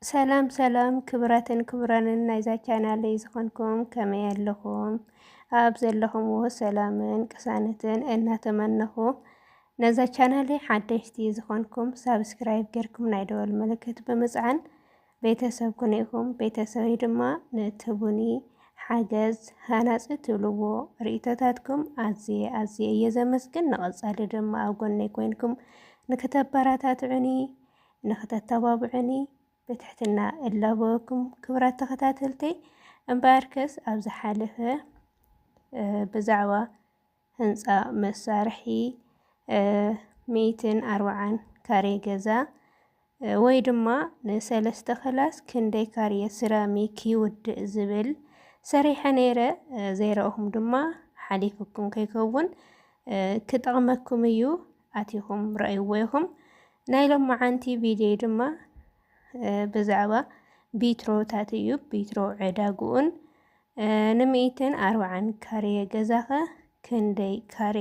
ሰላም ሰላም ክብራትን ክብራንን ናይዛ ቻናል ዝኾንኩም ከመይ ኣለኹም ኣብ ዘለኹምዎ ሰላምን ቅሳነትን እናተመነኹ ነዛ ቻናል ሓደሽቲ ዝኾንኩም ሳብስክራይብ ጌርኩም ናይ ደወል ምልክት ብምጽዓን ቤተሰብ ኩነይኹም ቤተሰበይ ድማ ንትቡኒ ሓገዝ ሃናጽ ትብልዎ ርእቶታትኩም ኣዝየ እየ ዘመስግን። ንቐጻሊ ድማ ኣብ ጎነይ ኮይንኩም ንክተበራታትዑኒ ንኽተተባብዑኒ በትሕትና እላበወኩም ክብራት ተኸታተልተይ እምበኣርከስ ኣብ ዝሓለፈ ብዛዕባ ህንፃ መሳርሒ 140 ካሬ ገዛ ወይ ድማ ን3 ክላስ ክንደይ ካሬ ሰራሚክ ይውድእ ዝብል ሰሪሐ ነይረ። ዘይረአኹም ድማ ሓሊፍኩም ከይከውን ክጠቕመኩም እዩ ኣቲኹም ረእይዎ ኢኹም። ናይ ሎማዓንቲ ቪድዮ ድማ ብዛዕባ ቢትሮታት እዩ። ቢትሮ ዕዳጉኡን ን140 ካሬ ገዛኸ ክንደይ ካሬ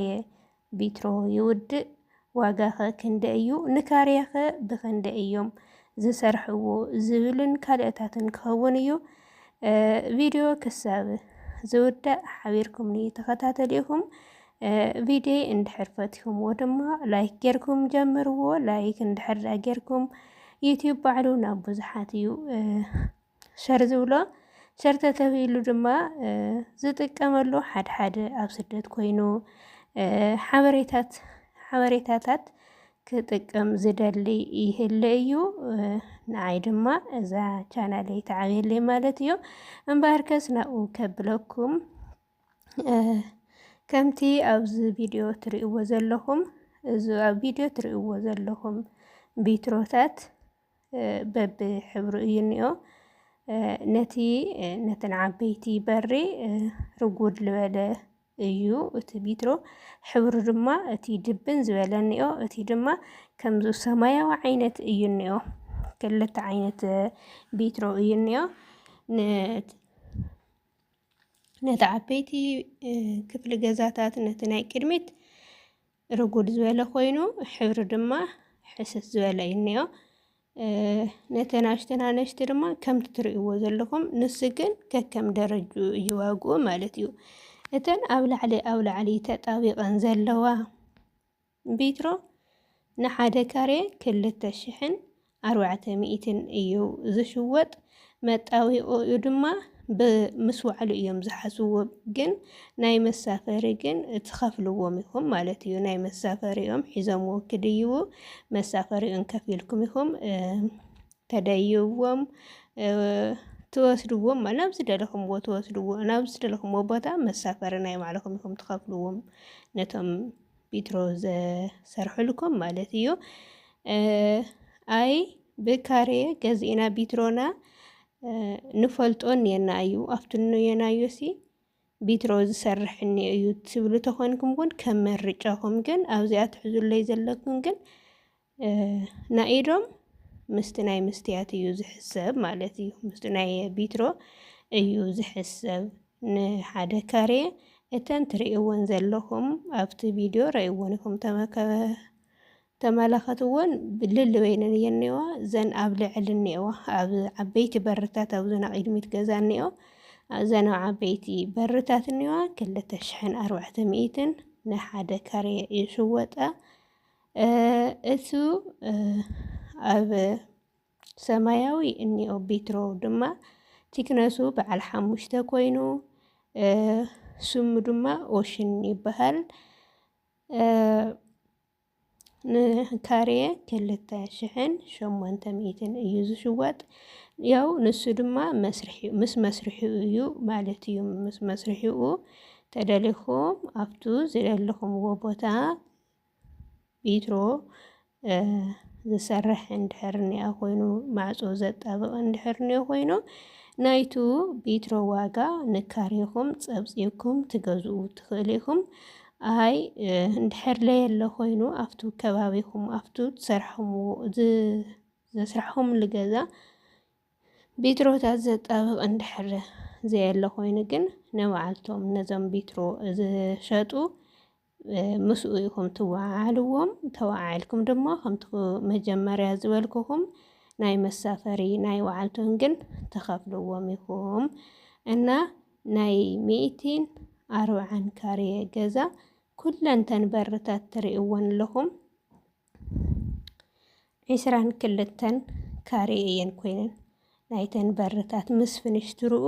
ቢትሮ ይውድእ ዋጋኸ ክንደይ እዩ ንካሬኸ ብክንደይ እዮም ዝሰርሕዎ ዝብልን ካልኦታትን ክኸውን እዩ። ቪድዮ ክሳብ ዝውዳእ ሓቢርኩምኒ ተኸታተሊኹም ቪድዮ እንድሕር ፈቲኹምዎ ድማ ላይክ ጌርኩም ጀምርዎ። ላይክ እንድሕር ጌርኩም ዩቲዩብ ባዕሉ ናብ ብዙሓት እዩ ሸር ዝብሎ ሸር ተተባሂሉ ድማ ዝጥቀመሉ ሓደ ኣብ ስደት ኮይኑ ሓበሬታታት ክጥቀም ዝደሊ ይህሊ እዩ። ንዓይ ድማ እዛ ቻናለይ ተዓብየለይ ማለት እዩ። እምበኣርከስ ናብኡ ከብለኩም ከምቲ ኣብዚ ቪድዮ ትርእይዎ ዘለኹም ኣብ ቪድዮ ትርእይዎ ዘለኹም ቢትሮታት በብሕብሩ እዩ እኒኦ። ነተን ዓበይቲ በሪ ርጉድ ዝበለ እዩ እቲ ቢትሮ ሕብሩ ድማ እቲ ድብን ዝበለ እኒኦ። እቲ ድማ ከምዚ ሰማያዊ ዓይነት እዩ እኒኦ። ክልተ ዓይነት ቢትሮ እዩ እኒኦ። ነቲ ዓበይቲ ክፍሊ ገዛታት ነቲ ናይ ቅድሚት ርጉድ ዝበለ ኮይኑ ሕብሪ ድማ ሕስስ ዝበለ እዩ እኒኦ። ነተን ኣሽተን ድማ ከምቲ ትርእይዎ ዘለኹም ንሱ ግን ከከም ደረጁ እዩ ዋግኡ ማለት እዩ። እተን ኣብ ላዕሊ ተጣቢቐን ዘለዋ ቢትሮ ንሓደ ካሬ 2400 እዩ ዝሽወጥ። መጣዊቑ ድማ ብምስ ባዕሉ እዮም ዝሓስብዎ። ግን ናይ መሳፈሪ ግን ትኸፍልዎም ኢኹም ማለት እዩ። ናይ መሳፈሪኦም ሒዞምዎ ክድይቡ መሳፈሪኦም ከፊልኩም ኢኹም ተደይብዎም ትወስድዎም ናብ ዝደለኹምዎ ትወስድዎ ናብ ዝደለኹምዎ ቦታ መሳፈሪ ናይ ባዕልኹም ኢኹም ትኸፍልዎም ነቶም ቢትሮ ዘሰርሑልኩም ማለት እዩ። ኣይ ብካሬ ገዚእና ቢትሮና ንፈልጦ እኒአና እዩ ኣብቲ እኒአናዮሲ ቢትሮ ዝሰርሕ እኒአ እዩ ትብሉ ተኾንኩም ግን ከም መርጫኹም ግን ኣብዚኣ ትሕዙለይ ዘለኩም ግን ናይ ኢዶም ምስቲ ናይ መስትያት እዩ ዝሕሰብ ማለት እዩ። ምስቲ ናይ ቢትሮ እዩ ዝሕሰብ ንሓደ ካሬ። እተን ትርእይዎን ዘለኹም ኣብቲ ቪድዮ ረእይዎን ኢኹም ተመላኸትዎን ልልበይነን እየን እኒአዋ። ዘን ኣብ ልዕሊ እኒአዋ ኣብ ዓበይቲ በርታት ኣብዚ ናይ ቅድሚት ገዛ እኒኦ። እዘን ኣብ ዓበይቲ በርታት እኒአዋ 2400 ንሓደ ካሬ ይሽወጣ። እቱ ኣብ ሰማያዊ እኒኦ ቢትሮ ድማ ቲክነሱ በዓል 5 ኮይኑ ስሙ ድማ ኦሽን ይበሃል። ንካሬ 2800 እዩ ዝሽወጥ። ያው ንሱ ድማ ምስ መስርሒኡ እዩ ማለት እዩ። ምስ መስርሒኡ ተደሊኹም ኣብቱ ዝደለኹምዎ ቦታ ቢትሮ ዝሰርሕ እንድሕር እኒኣ ኮይኑ ማዕጾ ዘጣብቕ እንድሕር እኒኦ ኮይኑ ናይቱ ቢትሮ ዋጋ ንካሬኹም ፀብፂብኩም ትገዝኡ ትኽእሉ ኢኹም። ኣይ እንድሕር ለየለ ኮይኑ ኣብቱ ከባቢኹም ኣብቱ ዘስርሕኹምሉ ገዛ ቢትሮታት ዘጣብቕ እንድሕር ዘየለ ኮይኑ ግን ንባዓልቶም ነዞም ቢትሮ ዝሸጡ ምስኡ ኢኹም ትወዓዓልዎም። ተወዓዒልኩም ድማ ከምቲ መጀመርያ ዝበልኩኹም ናይ መሳፈሪ ናይ ባዕልቶም ግን ተኸፍልዎም ኢኹም እና ናይ 140 ካሬ ገዛ ኩለንተን በርታት ትሪእዎን ኣለኹም 22 ካሬ እየን ኮይነን ናይተን በርታት ምስ ፍንሽትርኡ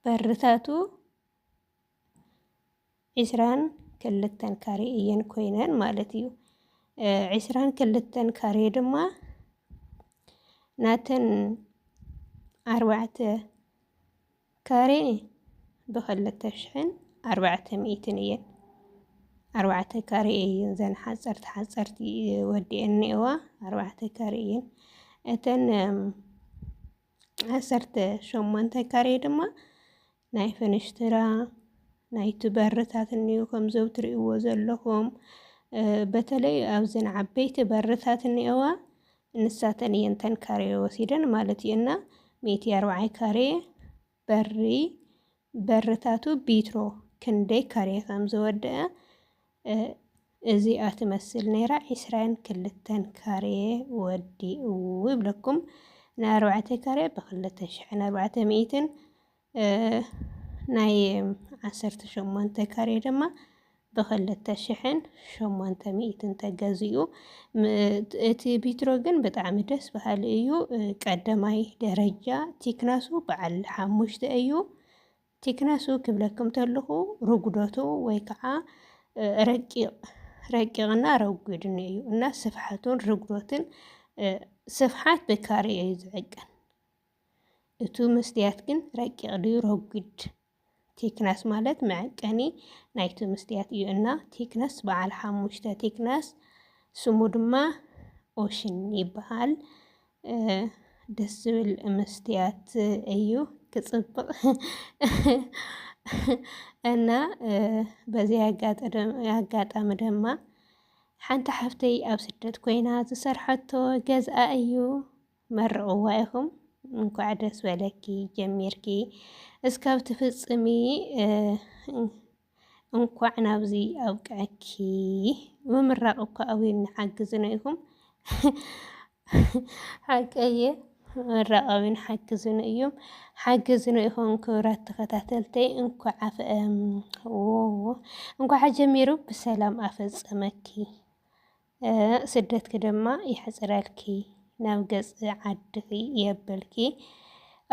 በርታቱ 22 ካሬ እየን ኮይነን ማለት እዩ 22 ካሬ ድማ ናተን 4 ካሬ ብ2400 እየን 4 ካሬ እየን ዘን ሓፀርቲ ወዲአን እኒአዋ 4 ካሬ እየን እተን 18 ካሬ ድማ ናይ ፍንሽትራ ናይቲ በርታት እኒኡ ከምዘው ትሪእዎ ዘለኹም በተለይ ኣብዘን ዓበይቲ በርታት እኒአዋ ንሳተን እየን ተን ካሬ ወሲደን ማለት እዩ እና 140 ካሬ በርታቱ ቢትሮ ክንደይ ካሬ ከም ዝወድአ እዚኣ ትመስል ነይራ 22 ካሬ ወዲኡ ይብለኩም ናይ 4 ካሬ ብ2400 ናይ 18 ካሬ ድማ ብ2800 ተገዚኡ እቲ ቢትሮ ግን ብጣዕሚ ደስ በሃሊ እዩ ቀዳማይ ደረጃ ቲክነሱ በዓል 5 እዩ ቲክነሱ ክብለኩም ተለኹ ርጉዶቱ ወይ ከዓ ረቂቕና ረጉድን እዩ እና ስፍሓቱን ርጉዶትን ስፍሓት ብካሬ እዩ ዝዕቀን እቱ መስትያት ግን ረቂቕ ድዩ ረጉድ ቲክነስ ማለት መዐቀኒ ናይቲ መስትያት እዩ እና ቲክነስ በዓል 5 ቲክነስ ስሙ ድማ ኦሽን ይበሃል ደስ ዝብል መስትያት እዩ ክፅብቕ እና በዚህ አጋጣሚ ድማ ሓንቲ ሓፍተይ ኣብ ስደት ኮይና ዝሰርሐቶ ገዝኣ እዩ መርቕዋ ኢኹም እንኳዕ ደስ በለኪ ጀሚርኪ እስካብ ትፍፅሚ እንኳዕ ናብዚ ኣብቅዐኪ ምምራቕ እኳ ኣብዩ ንሓግዝነ ኢኹም ሓቀየ ምራቕ ኣብዩ ንሓግዝነ እዮም ሓግዝነ ኢኹም ክብራት ተኸታተልተይ እንኳዕ ጀሚሩ ብሰላም ኣፈፀመኪ ስደትኪ ድማ ይሕፅረልኪ ናብ ገፅ ዓድኺ የበልኪ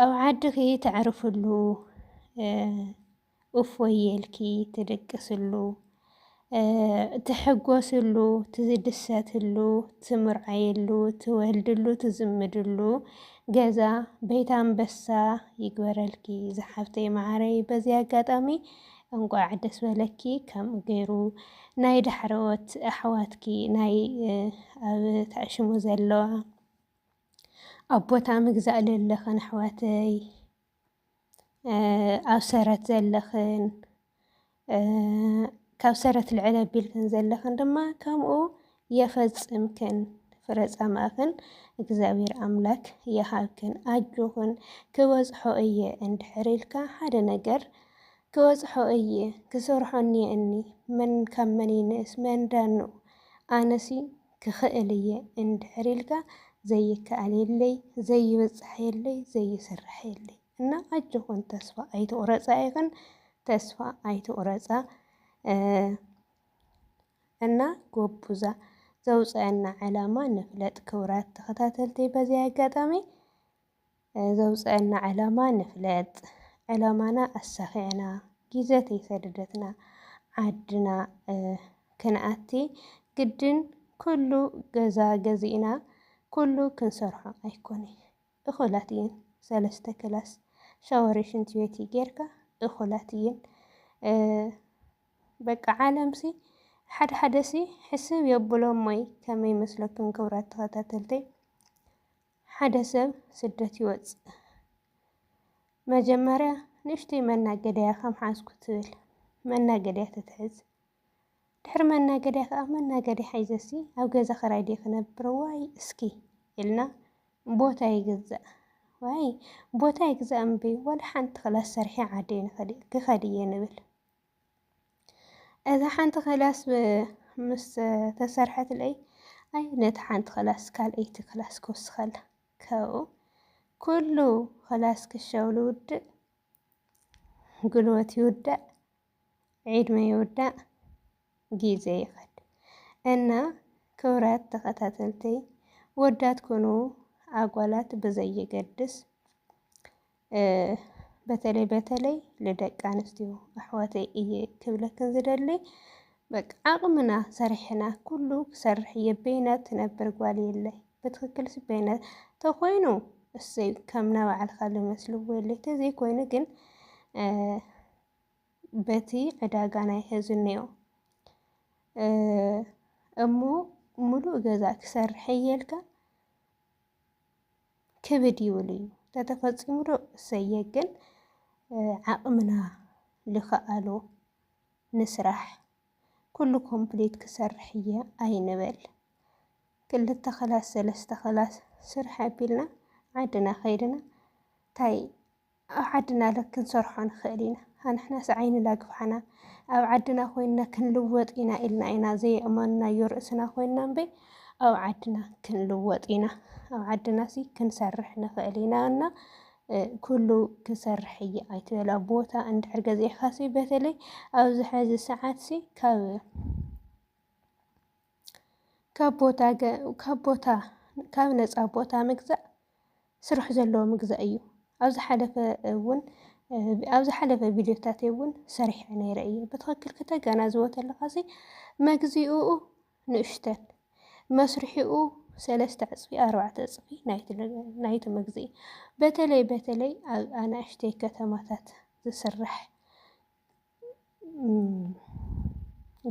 ኣብ ዓድኺ ተዕርፍሉ እፎየልኪ ትድቅስሉ ትሕጎስሉ ትድሰትሉ ትምርዓየሉ ትወልድሉ ትዝምድሉ ገዛ ቤት ኣንበሳ ይግበረልኪ ዝሓፍተይ ማዕረይ በዚህ ኣጋጣሚ እንኳዕ ደስ በለኪ ከምኡ ገይሩ ናይ ዳሕረወት ኣሕዋትኪ ናይ ኣብ ተዕሽሙ ዘለዋ ኣብ ቦታ ምግዛእ ዘለኽን ኣሕዋተይ ኣብ ሰረት ዘለኽን ካብ ሰረት ልዕል ኣቢልክን ዘለኽን ድማ ከምኡ የፈፅምክን ፍረፀማኽን እግዚኣብሔር ኣምላክ የሃብክን ኣጆኽን ክበፅሖ እየ እንድሕር ኢልካ ሓደ ነገር ክበፅሖ እየ ክሰርሖ እኒ መን ካብ መን ይንእስ መን ዳኑ ኣነሲ ክኽእል እየ እንድሕር ኢልካ ዘይከኣል የለይ ዘይበፅሕ የለይ ዘይስራሕ የለይ እና ኣጆኹን ተስፋ ኣይትቑረፃ ኢኽን ተስፋ ኣይትቑረፃ እና ጎቡዛ ዘውፅአና ዕላማ ንፍለጥ ክብራት ተኸታተልተይ በዚህ ኣጋጣሚ ዘውፅአና ዕላማ ንፍለጥ ዕላማና ኣሳኺዕና ግዜ ተይሰደደትና ዓድና ክንኣቲ ግድን ኩሉ ገዛ ገዚእና ኩሉ ክንሰርሖ ኣይኮነይ እኹላት እየን 3 ክላስ ሻወር ሽንቲ ቤት ጌርካ እኹላት እየን በቃ ዓለምሲ ሓደ ሲ ሕስብ የብሎም ሞይ ከመይ መስለኩም ክብራት ተኸታተልተይ ሓደ ሰብ ስደት ይወፅእ መጀመርያ ንእሽተይ መናገድያ ከም ሓዝኩ ትብል መናገድያ ትትሕዝ ድሕሪ መናገድያ ከዓ መናገድያ ሓይዘሲ ኣብ ገዛ ኸራይ ደ ክነብር ዋይ እስኪ ኢልና ቦታ ይግዛእ ዋይ ቦታ ይግዛእ እምበይ ወላ ሓንቲ ክላስ ሰርሐ ዓደይ ክኸድ እየ ንብል እዛ ሓንቲ ክላስ ምስ ተሰርሐት ለይ ኣይ ነቲ ሓንቲ ክላስ ካልአይቲ ክላስ ክወስኸላ ካብኡ ኩሉ خلاص ክሸው ልውድእ ጉልበት ይውዳእ ዒድመ ይውዳእ ጊዜ ይኸድ እና ክብራት ተኸታተልተይ ወዳት ኮኑ አጓላት በዘየገድስ በተለይ ለደቂ አንስትዮ አሕዋተይ እየ ክብለክን ዝደሊ በቃ አቅምና ሰርሕና ኩሉ ክሰርሕ የበይናት ትነብር ጓል የለይ በትክክል ስበይናት ተኾይኑ እሰይ ከምና ባዕልካ ልመስልዎ የለይ ተዘይ ኮይኑ ግን በቲ ዕዳጋ ናይ ሕዚ እኒኦ እሞ ሙሉእ ገዛ ክሰርሕ እየልካ ክብድ ይብል እዩ ተተፈፂሙ ዶ እሰየ ግን ዓቕምና ልኽኣሎ ንስራሕ ኩሉ ኮምፕሊት ክሰርሕ እየ ኣይንበል ክልተ ኸላስ ሰለስተ ኸላስ ስራሕ ኣቢልና ዓድና ኸይድና ታይ ኣብ ዓድና ክንሰርሖ ንኽእል ኢና ንሕናስ ዓይኒ ላግፍሓና ኣብ ዓድና ኮይንና ክንልወጥ ኢና ኢልና ኢና ዘየእመንናዮ ርእስና ኮይንና እምበይ ኣብ ዓድና ክንልወጥ ኢና ኣብ ዓድና ሲ ክንሰርሕ ንኽእል ኢና እና ኩሉ ክሰርሕ እየ ኣይትበላ ቦታ እንድሕር ገዚእኻ ሲ በተለይ ኣብዚ ሕዚ ሰዓት ሲ ካብ ነፃ ቦታ ምግዛእ ስራሕ ዘለዎ ምግዛእ እዩ ኣብዚ ሓለፈ ቪድዮታት እውን ሰሪሐ ነይረ እየ ብትክክል ከተገናዝቦ ተለኻ ሲ መግዚኡ ንእሽተን መስርሒኡ 3 እፅፊ 4 እፅፊ ናይቲ መግዚእ በተለይ ኣብ ኣናእሽተይ ከተማታት ዝስራሕ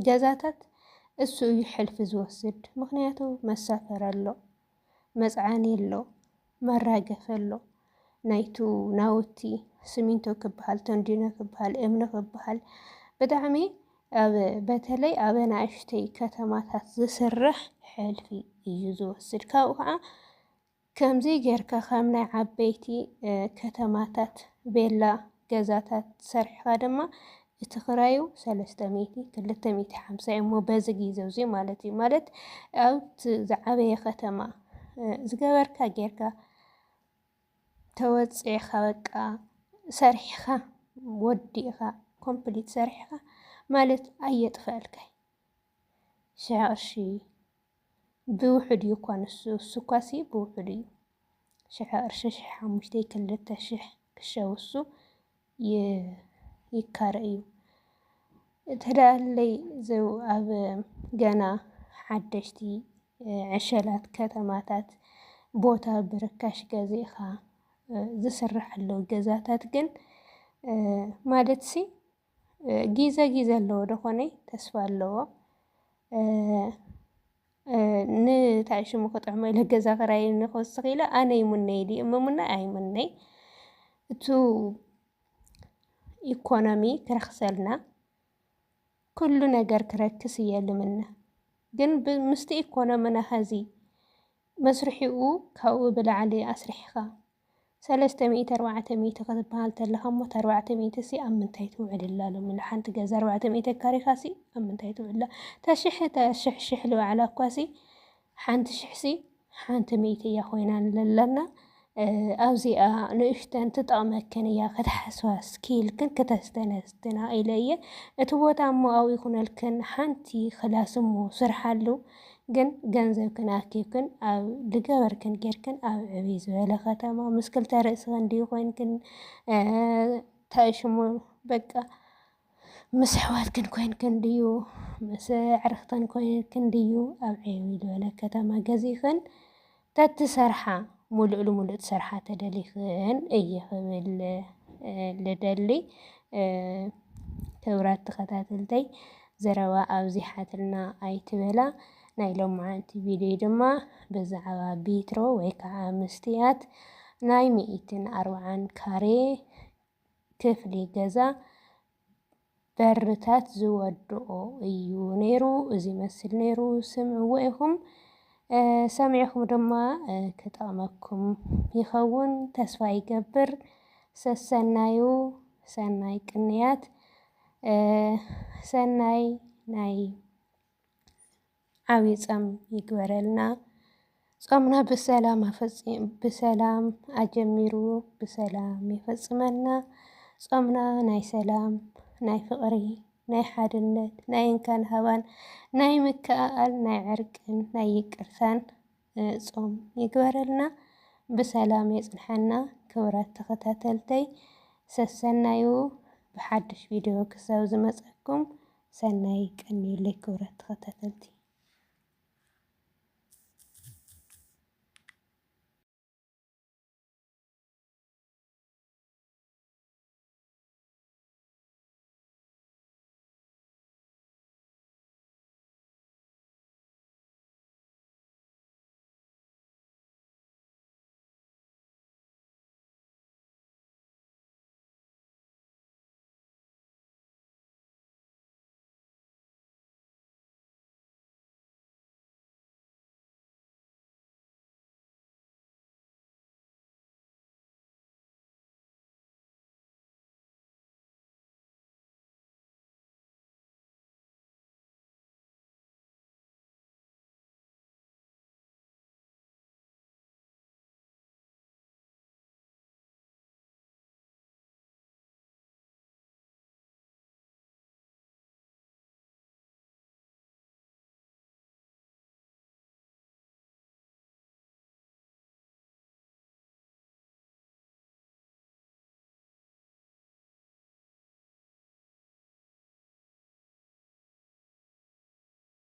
ገዛታት እሱ እዩ ሕልፊ ዝወስድ ምክንያቱ መሳፈር ኣሎ መፅዓኒ ኣሎ መራገፍ ኣሎ ናይቱ ናውቲ ስሚንቶ ክበሃል ተንዲኖ ክበሃል እምኒ ክበሃል ብጣዕሚ በተለይ ኣብ ኣናእሽተይ ከተማታት ዝስራሕ ሕልፊ እዩ ዝወስድ ካብኡ ከዓ ከምዚ ጌርካ ከም ናይ ዓበይቲ ከተማታት ቤላ ገዛታት ሰሪሕካ ድማ እቲ ክራዩ 300-250 እሞ በዚ ግዜ እዚ ማለት እዩ ማለት ኣብቲ ዝዓበየ ከተማ ዝገበርካ ጌርካ ተወፂዕኻ በቃ ሰሪሕኻ ወዲእኻ ኮምፕሊት ሰሪሕኻ ማለት ኣየጥፍአልካይ ሽሕ ቅርሺ ብውሕድ እዩ እኳ ንሱ እኳ ሲ ብውሕድ እዩ 1000 ቅርሺ 1500 2000 ክሸውሱ ይካረ እዩ ተዳለይ ዘው ኣብ ገና ሓደሽቲ ዕሸላት ከተማታት ቦታ ብርካሽ ገዚእኻ ዝስራሕ ኣለዉ ገዛታት ግን ማለት ሲ ጊዜ ኣለዎ ደኾነይ ተስፋ ኣለዎ ንታይሽሙ ክጥዕሞ ኢለ ገዛ ክራይ ንኽወስኽ ኢለ ኣነ ይሙነይ ዲ እመሙና ኣይሙነይ እቱ ኢኮኖሚ ክረኽሰልና ኩሉ ነገር ክረክስ እየ ልምነ ግን ብምስቲ ኢኮኖሚና ኸዚ መስርሒኡ ካብኡ ብላዕሊ ኣስሪሕኻ 300-400 ክትበሃል ተለኻ እሞ 400 ሲ ኣብ ምንታይ ትውዕልላ ሎሚ ሓንቲ ገዛ 400 ካሬኻ ሲ ኣብ ምንታይ ትውዕላ ሽሕ ልባዕላ እኳ ሲ ሓንቲ ሽሕ ሲ ሓንቲ 100 እያ ኮይና ለለና ኣብዚኣ ንእሽተን ትጠቕመክን እያ ከተሓስባ ስኪልክን ከተስተነስትና ኢለ እየ እቲ ቦታ እሞ ኣብኡ ይኹነልክን ሓንቲ ክላስ እሞ ስርሓሉ ግን ገንዘብ ክናኪብክን ኣብ ልገበርክን ጌርክን ኣብ ዕብይ ዝበለ ከተማ ምስ ክልተ ርእስክን ድዩ ኮይንክን ታይሽሙ በቃ ምስ ኣሕዋትክን ኮይንክን ድዩ ምስ ኣዕርኽተን ኮይንክን ድዩ ኣብ ዕብይ ዝበለ ከተማ ገዚእክን ተትሰርሓ ሙሉእ ትሰርሓ ተደሊኽን እየ ክብል ልደሊ ክብራት ተኸታተልተይ ዘረባ ኣብዚ ሓትልና ኣይትበላ ናይ ሎማዓንቲ ቪድዮ ድማ ብዛዕባ ቢትሮ ወይ ከዓ መስትያት ናይ 140 ካሬ ክፍሊ ገዛ በርታት ዝወድኦ እዩ ነይሩ እዚ መስል ነይሩ ስምዕዎ ኢኹም ሰሚዕኹም ድማ ክጠቕመኩም ይኸውን ተስፋ ይገብር ሰሰናዩ ሰናይ ቅንያት ሰናይ ናይ ዓብይ ፆም ይግበረልና ጾምና ብሰላም አጀሚሩ ብሰላም ይፈጽመና። ጾምና ናይ ሰላም ናይ ፍቕሪ ናይ ሓድነት ናይ እንካን ሃባን ናይ ምክኣል ናይ ዕርቅን ናይ ይቅርታን ጾም ይግበረልና። ብሰላም የጽንሐና። ክብራት ተኸታተልተይ ሰሰናዩ ብሓድሽ ቪድዮ ክሳብ ዝመጸኩም ሰናይ ቀኒለይ ክብራት ተኸታተልቲ